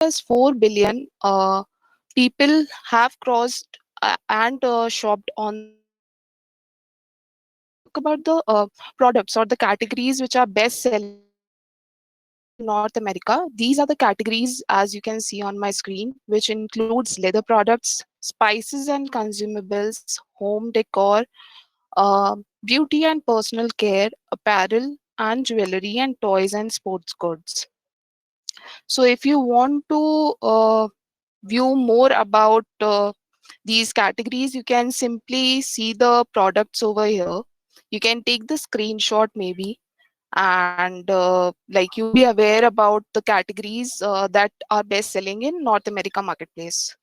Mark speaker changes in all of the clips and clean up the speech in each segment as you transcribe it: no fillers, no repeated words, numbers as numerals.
Speaker 1: as 4 billion people have crossed and shopped on the Amazon platform. If I talk about the products or the categories which are best selling in North America, these are the categories as you can see on my screen, which includes leather products, spices and consumables, home decor, beauty and personal care, apparel and jewelry, and toys and sports goods. So if you want to view more about these categories, you can simply see the products over here. You can take the screenshot maybe, and like you'll be aware about the categories that are best selling in North America marketplace.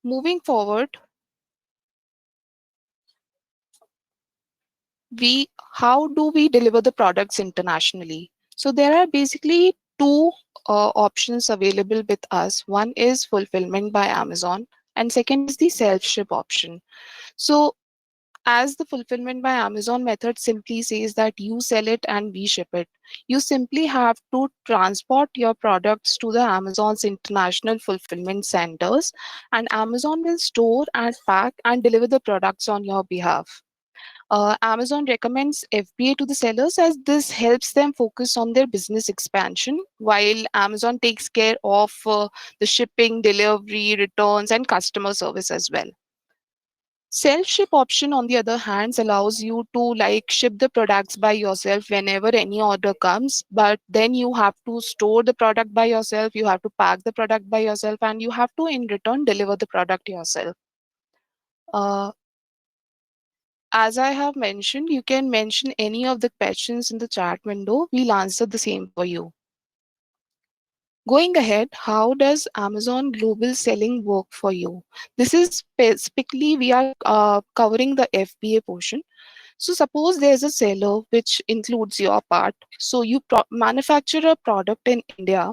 Speaker 1: Moving forward, we how do we deliver the products internationally? So there are basically two options available with us. One is fulfillment by Amazon, and second is the self ship option. So as the fulfillment by Amazon method simply says that you sell it and we ship it, you simply have to transport your products to the Amazon's international fulfillment centers, and Amazon will store and pack and deliver the products on your behalf. Amazon recommends FBA to the sellers as this helps them focus on their business expansion, while Amazon takes care of the shipping, delivery, returns, and customer service as well. Self ship option, on the other hand, allows you to like ship the products by yourself whenever any order comes, but then you have to store the product by yourself, you have to pack the product by yourself, and you have to in return deliver the product yourself. Uh, As I have mentioned, you can mention any of the questions in the chat window. We'll answer the same for you. Going ahead, how does Amazon Global Selling work for you? This is specifically we are covering the FBA portion. So suppose there's a seller which includes your part. So you manufacture a product in India.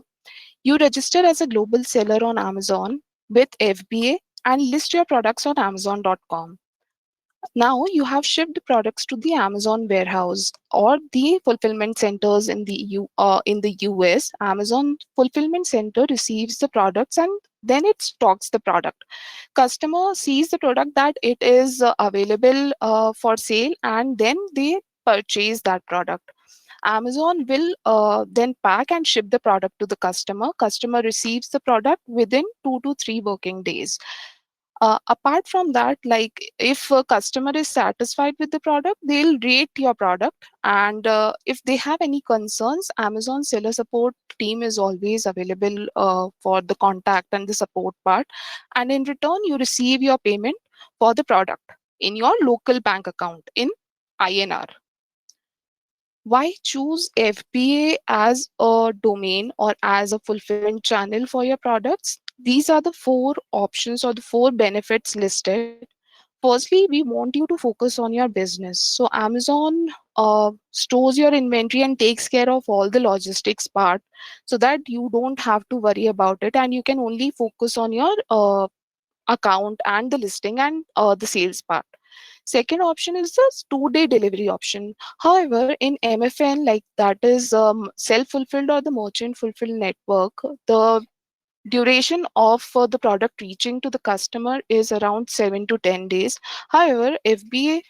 Speaker 1: You register as a global seller on Amazon with FBA and list your products on Amazon.com. Now you have shipped products to the Amazon warehouse or the fulfillment centers in the US. Amazon fulfillment center receives the products and then it stocks the product. Customer sees the product that it is available for sale, and then they purchase that product. Amazon will then pack and ship the product to the customer. Customer receives the product within 2 to 3 working days. Apart from that, like if a customer is satisfied with the product, they'll rate your product, and if they have any concerns, Amazon seller support team is always available for the contact and the support part, and in return you receive your payment for the product in your local bank account in INR. Why choose FBA as a domain or as a fulfillment channel for your products? These are the four options or the four benefits listed. Firstly, we want you to focus on your business. So Amazon stores your inventory and takes care of all the logistics part, so that you don't have to worry about it and you can only focus on your account and the listing and the sales part. Second option is the 2-day delivery option. However, in MFN, like that is self-fulfilled or the merchant fulfilled network, the duration of the product reaching to the customer is around 7 to 10 days. However, FBA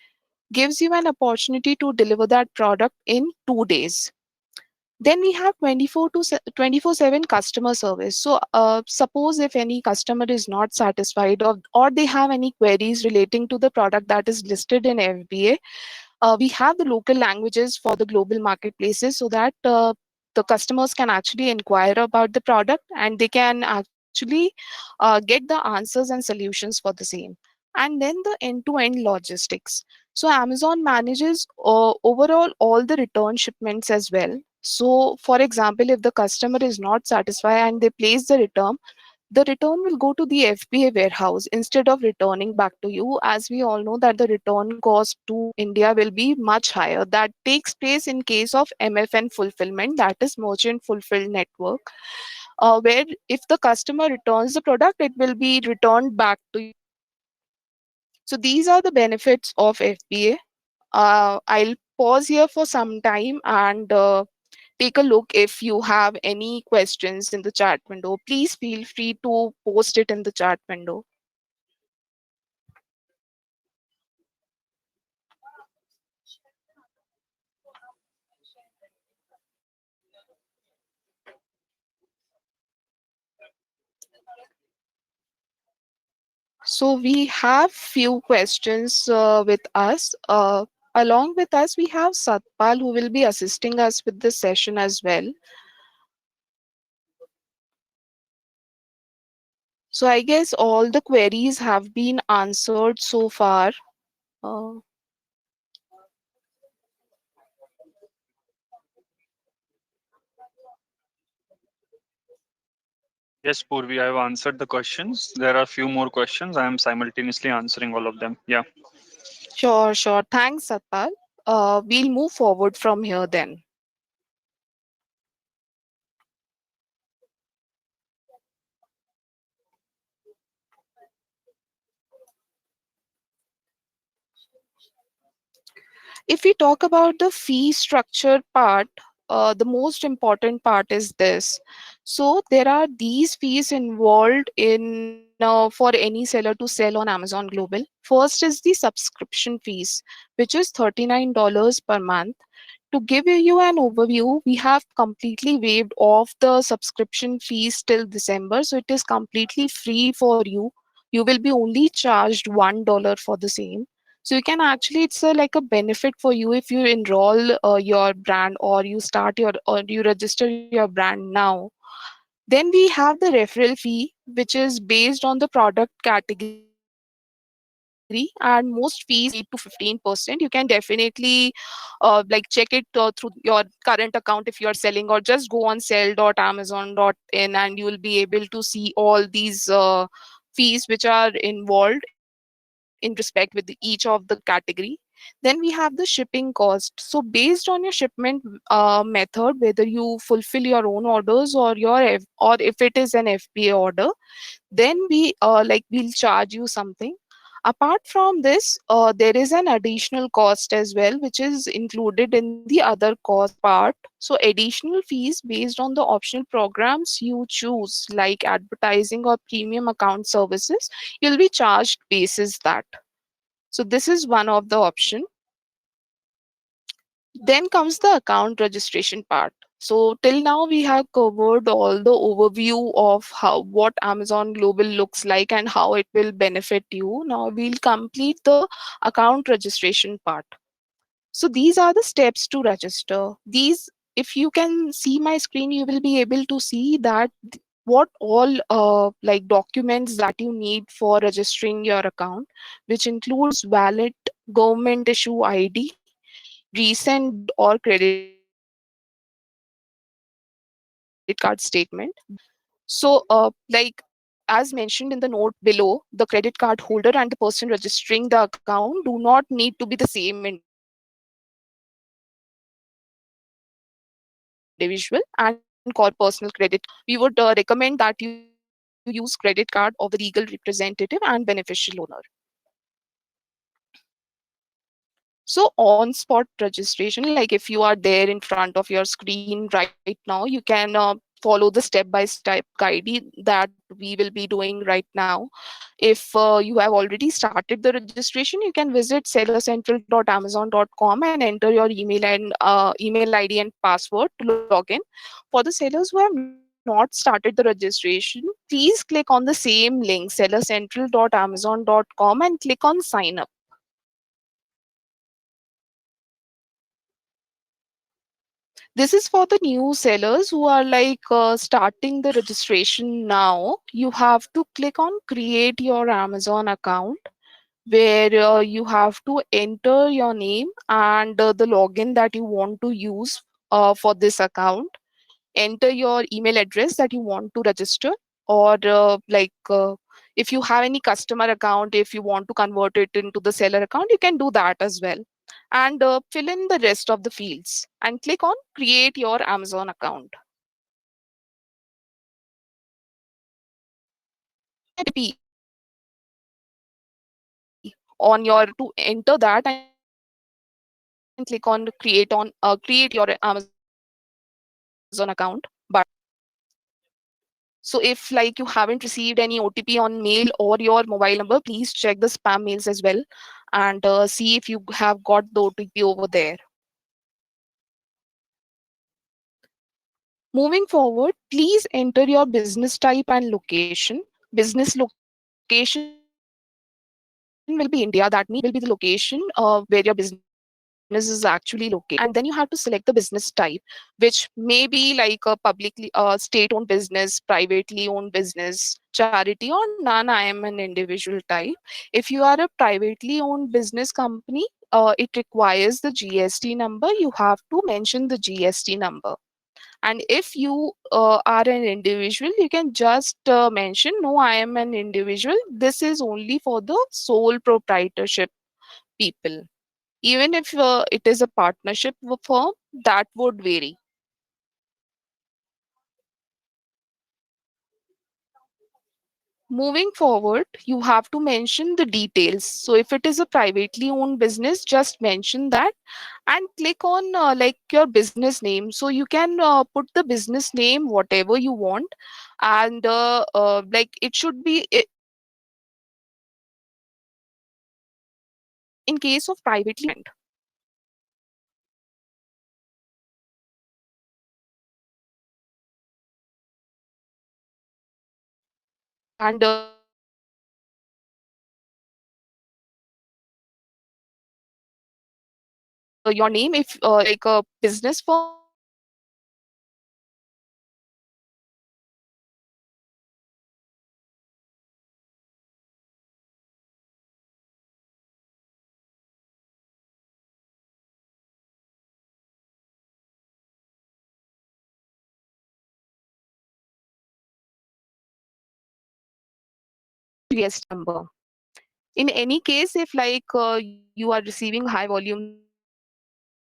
Speaker 1: gives you an opportunity to deliver that product in 2 days. Then we have 24/7 customer service. So suppose if any customer is not satisfied, or they have any queries relating to the product that is listed in FBA, we have the local languages for the global marketplaces, so that the customers can actually inquire about the product and they can actually get the answers and solutions for the same. And then the end-to-end logistics. So Amazon manages overall all the return shipments as well. So for example, if the customer is not satisfied and they place the return will go to the FBA warehouse instead of returning back to you. As we all know that the return cost to India will be much higher. That takes place in case of MFN fulfillment, that is merchant fulfilled network, where if the customer returns the product, it will be returned back to you. So these are the benefits of FBA. I'll pause here for some time and take a look. If you have any questions in the chat window, please feel free to post it in the chat window. So we have few questions with us. Along with us, we have Satpal who will be assisting us with this session as well. So I guess all the queries have been answered so far. Uh,
Speaker 2: Yes, Purvi, I have answered the questions. There are few more questions. I am simultaneously answering all of them. Yeah.
Speaker 1: sure, sure. Thanks, Satpal. We'll move forward from here then. If we talk about the fee structure part, the most important part is this. So there are these fees involved in for any seller to sell on Amazon Global. First is the subscription fees, which is $39 per month. To give you an overview, we have completely waived off the subscription fees till December, so it is completely free for you. You will be only charged $1 for the same. So you can actually, it's a, like a benefit for you if you enroll your brand, or you start your, or you register your brand now. Then we have the referral fee, which is based on the product category, and most fees range from 8 to 15%. You can definitely like check it through your current account if you are selling, or just go on sell.amazon.in and you will be able to see all these fees which are involved in respect with each of the category. Then we have the shipping cost. So based on your shipment method, whether you fulfill your own orders or or if it is an FBA order, then we'll charge you something. Apart from this, there is an additional cost as well, which is included in the other cost part. So additional fees based on the optional programs you choose, like advertising or premium account services, you'll be charged basis that. So this is one of the option. Then comes the account registration part. So till now we have covered all the overview of how what Amazon Global looks like and how it will benefit you. Now we'll complete the account registration part. So these are the steps to register. These, if you can see my screen, you will be able to see that what all like documents that you need for registering your account, which includes valid government issue ID, recent debit or credit card statement. So, like as mentioned in the note below, the credit card holder and the person registering the account do not need to be the same individual. And corporate personal credit card, we would recommend that you use credit card of the legal representative and beneficial owner. So on spot registration, like if you are there in front of your screen right now, you can follow the step by step guide that we will be doing right now. If you have already started the registration, you can visit sellercentral.amazon.com and enter your email and email ID and password to log in. For the sellers who have not started the registration, please click on the same link, sellercentral.amazon.com, and click on sign up. This is for the new sellers who are starting the registration now. You have to click on create your Amazon account, where you have to enter your name and the login that you want to use for this account. Enter your email address that you want to register, or if you have any customer account, if you want to convert it into the seller account, you can do that as well. And fill in the rest of the fields and click on create your Amazon account. On your to enter that, and you will be able to see click on create your Amazon account. But so if like you haven't received any OTP on mail or your mobile number, please check the spam mails as well, and see if you have got the OTP over there. Moving forward, please enter your business type and location. Business location will be India. That means India will be the location where your business is actually located. And then you have to select the business type, which may be like a publicly state-owned business, privately owned business, charity, or none. I am an individual type. If you are a privately owned business company, it requires the GST number. You have to mention the GST number. And if you are an individual, you can just mention, no, I am an individual. This is only for the sole proprietorship people. Even if it is a partnership firm, that would vary. Moving forward, you have to mention the details. So if it is a privately owned business, just mention that and click on like your business name. So you can put the business name whatever you want, and like it should be in case of privately owned business, it should be mentioned the name as per your national ID, which should be your name. If like a business firm, you can mention your name as per your national ID. And the GST number. In any case, if like you are receiving high volume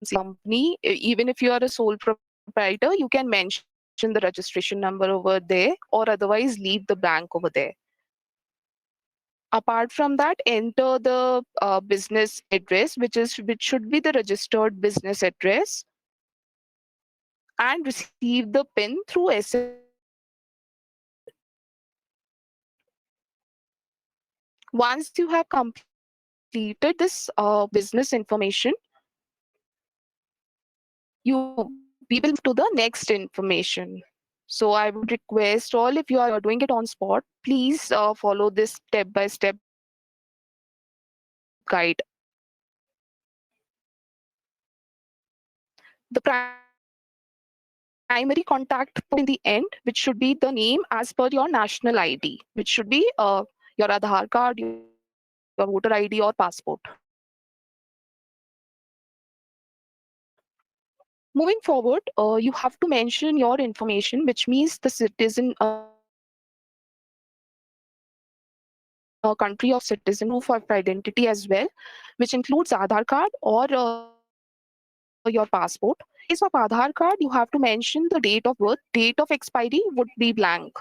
Speaker 1: sales in your company, even if you are a sole proprietor, you can mention the registration number over there, or otherwise leave the blank over there. Apart from that, enter the business address, which should be the registered business address, and receive the PIN through SMS or email. Once you have completed this business information, we will move to the next information. So I would request all, if you are doing it on spot, please follow this step by step guide. The primary contact person will be in the end, which should be the name as per your national ID, which should be your Aadhaar card, your voter ID, or passport. Moving forward, you have to mention your information, which means the citizen country of citizen, which includes Aadhaar card or your proof of identity as well, which includes Aadhaar card or your passport. In case of Aadhaar card, you have to mention the date of birth. Date of expiry would be blank.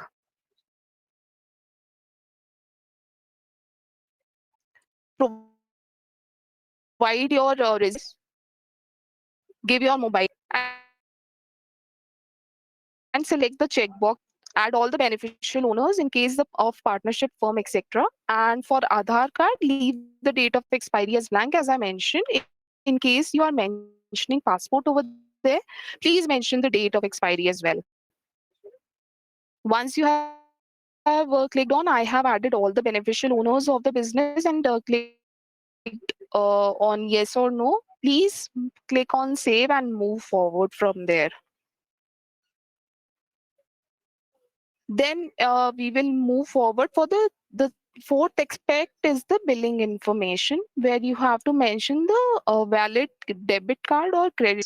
Speaker 1: Provide your residence, give your mobile number, and select the checkbox. Add all the beneficial owners in case of partnership firm, etc. And for Aadhaar card, leave the date of expiry as blank, as I mentioned. In case you are mentioning passport over there, please mention the date of expiry as well. Once you have clicked on, I have added all the beneficial owners of the business and clicked on yes or no, please click on save and move forward from there. Then we will move forward for the fourth aspect is the billing information, where you have to mention the valid debit card or credit.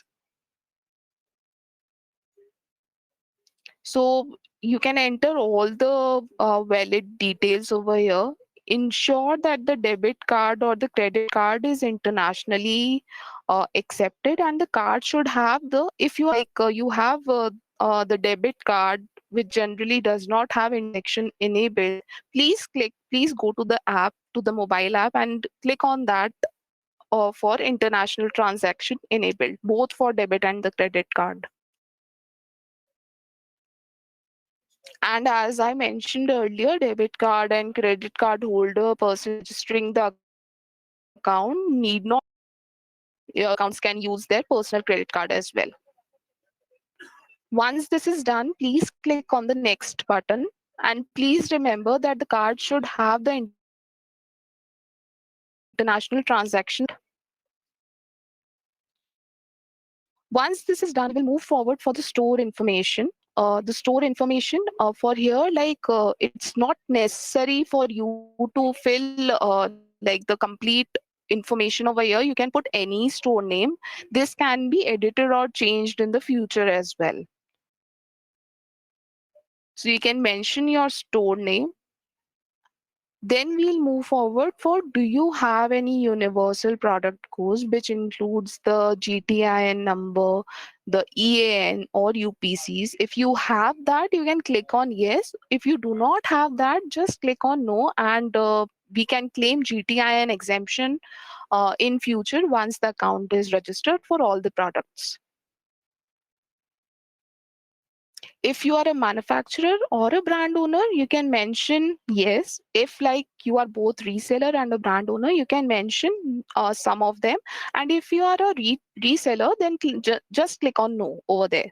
Speaker 1: So you can enter all the valid details over here. Ensure that the debit card or the credit card is internationally accepted, and the card should have the, if you are like you have the debit card which generally does not have interconnection enabled, please go to the app, to the mobile app, and click on that or for international transaction enabled, both for debit and the credit card. And as I mentioned earlier, debit card and credit card holder person registering the account need not accounts can use their personal credit card as well. Once this is done, please click on the next button, and please remember that the card should have the international transaction history on it. Once this is done, we will move forward for the store information. The store information for here, like it's not necessary for you to fill like the complete information over here. You can put any store name. This can be edited or changed in the future as well. So you can mention your store name. Then we'll move forward for, do you have any universal product codes which includes the GTIN number, the EAN or UPCs? If you have that, you can click on yes. If you do not have that, just click on no, and we can claim GTIN exemption in future once the account is registered for all the products. If you are a manufacturer or a brand owner, you can mention yes. If like you are both reseller and a brand owner, you can mention some of them. And if you are a reseller, then just click on no over there.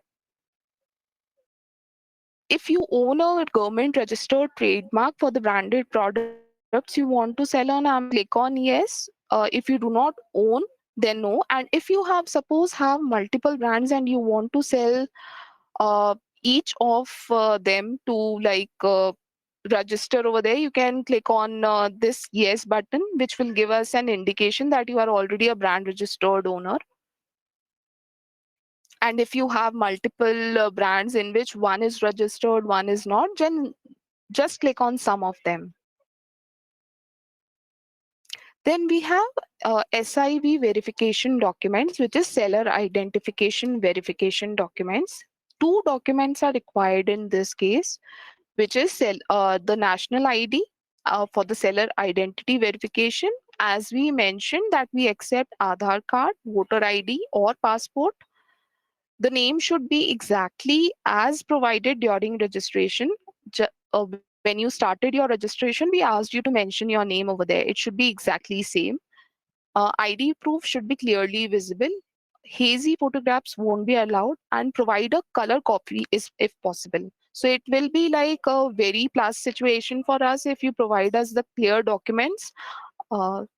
Speaker 1: If you own a government registered trademark for the branded products you want to sell on Amazon, click on yes. If you do not own, then no. And if you have, suppose have multiple brands and you want to sell uh, each of them to like register over there, you can click on this yes button, which will give us an indication that you are already a brand registered owner. And if you have multiple brands in which one is registered, one is not, then just click on some of them. Then we have SIV verification documents, which is seller identification verification documents. Two documents are required in this case, which is the national ID for the seller identity verification. As we mentioned that we accept Aadhaar card, voter ID or passport. The name should be exactly as provided during registration. When you started your registration, we asked you to mention your name over there. It should be exactly same. ID proof should be clearly visible. Hazy photographs won't be allowed, and provide a color copy is if possible. So it will be like a very plus situation for us if you provide us the clear documents.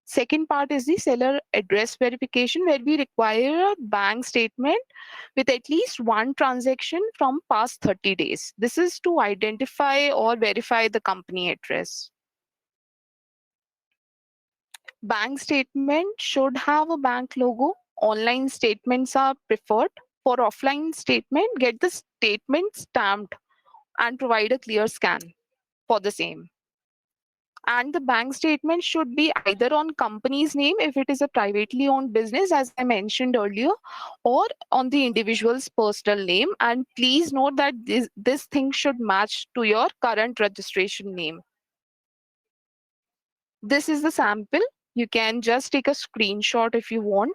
Speaker 1: Second part is the seller address verification, where we require a bank statement with at least one transaction from past 30 days. This is to identify or verify the company address. Bank statement should have a bank logo. Online statements are preferred. For offline statement, get the statement stamped and provide a clear scan for the same. And the bank statement should be either on company's name if it is a privately owned business, as I mentioned earlier, or on the individual's personal name. And please note that this thing should match to your current registration name. This is the sample. You can just take a screenshot if you want.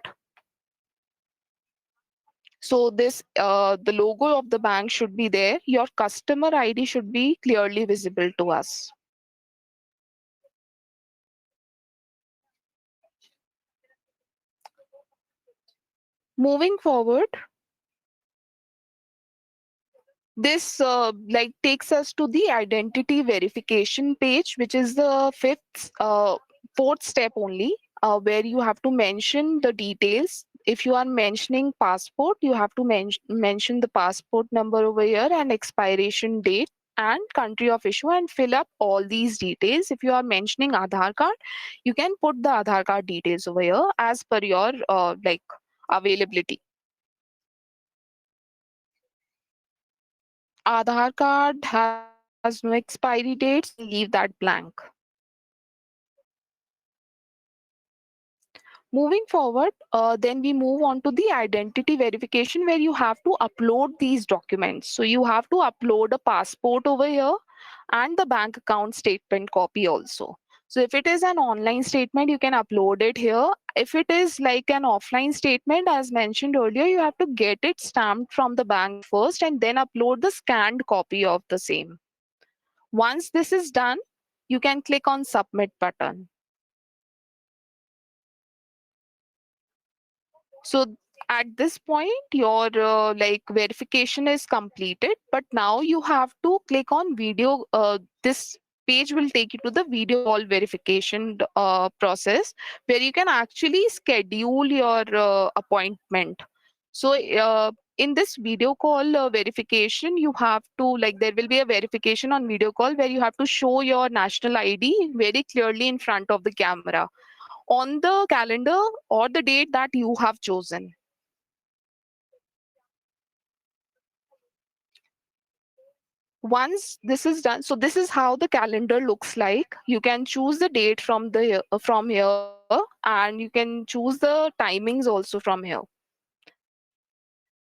Speaker 1: So this, the logo of the bank should be there. Your customer ID should be clearly visible to us. Moving forward, this like takes us to the identity verification page, which is the fourth step only, where you have to mention the details. If you are mentioning passport, you have to mention the passport number over here and expiration date and country of issue, and fill up all these details. If you are mentioning Aadhaar card, you can put the Aadhaar card details over here as per your like availability. Aadhaar card has no expiry date, so you can leave that blank. Moving forward, then we move on to the identity verification, where you have to upload these documents. So you have to upload a passport over here and the bank account statement copy also. So if it is an online statement, you can upload it here. If it is like an offline statement, as mentioned earlier, you have to get it stamped from the bank first and then upload the scanned copy of the same. Once this is done, you can click on submit button. So at this point, your like verification is completed, but now you have to click on video. This page will take you to the video call verification process, where you can actually schedule your appointment. So in this video call verification, you have to, like, there will be a verification on video call where you have to show your national ID very clearly in front of the camera on the calendar or the date that you have chosen. Once this is done, so this is how the calendar looks like. You can choose the date from here, and you can choose the timings also from here.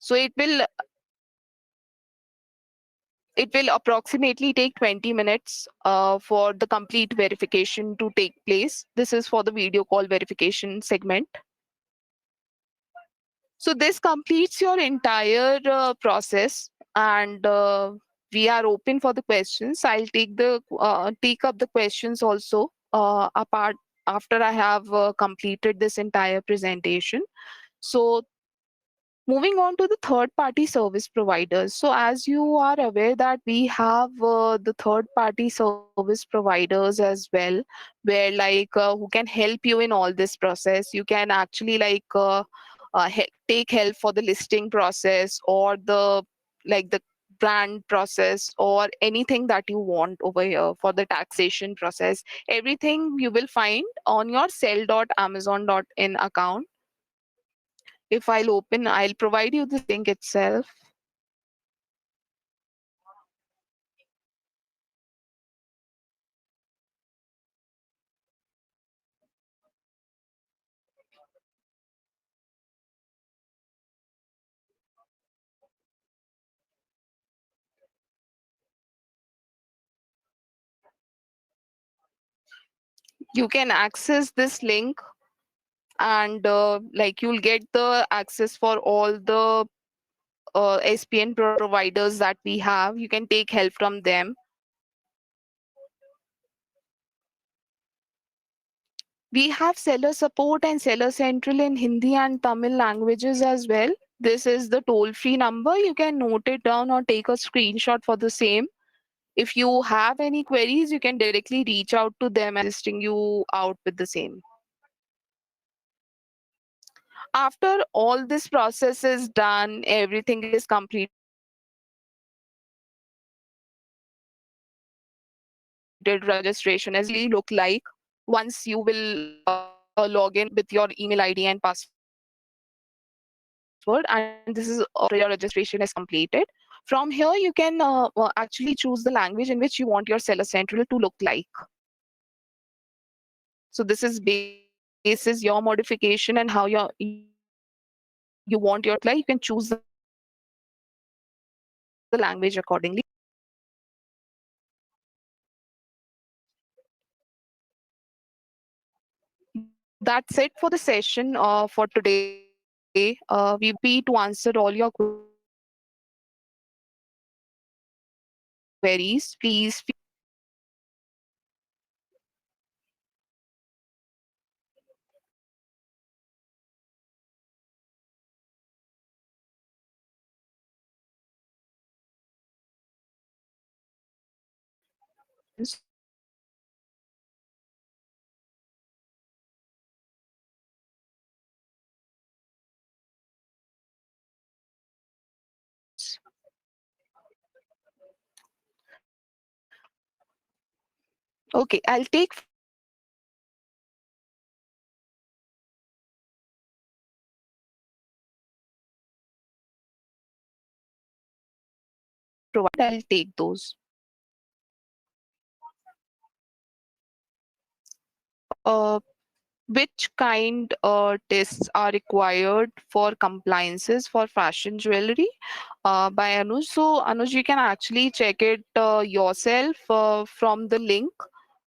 Speaker 1: So it will approximately take 20 minutes for the complete verification to take place. This is for the video call verification segment. So this completes your entire process, and we are open for the questions. I'll take up the questions also apart after I have completed this entire presentation. So moving on to the third party service providers. So as you are aware that we have the third party service providers as well, where like who can help you in all this process. You can actually like take help for the listing process or the like the brand process or anything that you want over here for the taxation process. Everything you will find on your sell.amazon.in account. If I'll open, I'll provide you this link itself. You can access this link, and like you'll get the access for all the SPN providers that we have. You can take help from them. We have seller support and seller central in Hindi and Tamil languages as well. This is the toll free number. You can note it down or take a screenshot for the same. If you have any queries, you can directly reach out to them assisting you out with the same. After all this process is done, everything is completed, registration is completed, this is how the registration is really look like once you will log in with your email ID and password, and this is after your registration is completed. From here you can actually choose the language in which you want your seller central to look like. So this is basis your modification and how you want your seller central to look like. You can choose the language accordingly. That's it for the session for today. We will be happy to answer all your queries. Please feel free to reach out to us if you have any queries. Okay, I'll take from the third party service providers. I'll take those. Uh, which kind tests are required for compliances for fashion jewelry by Anuj. So Anuj, you can actually check it yourself from the link.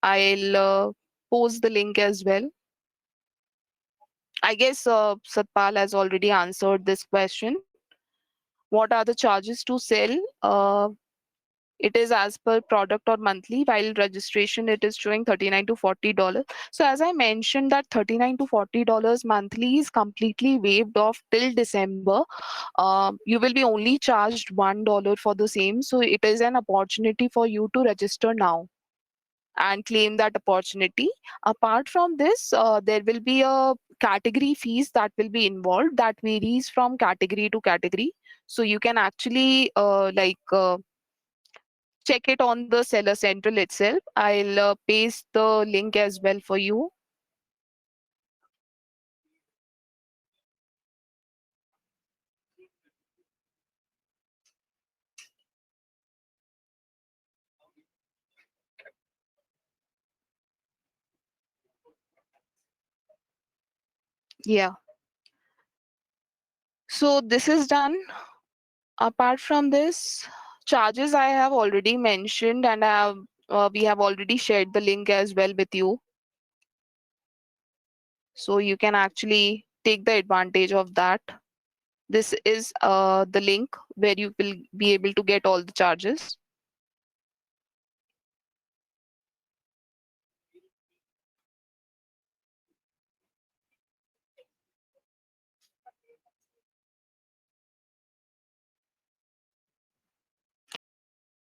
Speaker 1: I'll post the link as well. I guess Satpal has already answered this question. What are the charges to sell? It is as per product or monthly, while registration it is showing $39 to $40. So as I mentioned, that $39 to $40 monthly is completely waived off till December. You will be only charged $1 for the same. So it is an opportunity for you to register now and claim that opportunity. Apart from this, there will be a category fees that will be involved that varies from category to category. So you can actually check it on the Seller Central itself. I'll paste the link as well for you. Yeah. So this is done. Apart from this, charges I have already mentioned, and we have already shared the link as well with you. So you can actually take the advantage of that. This is the link where you will be able to get all the charges.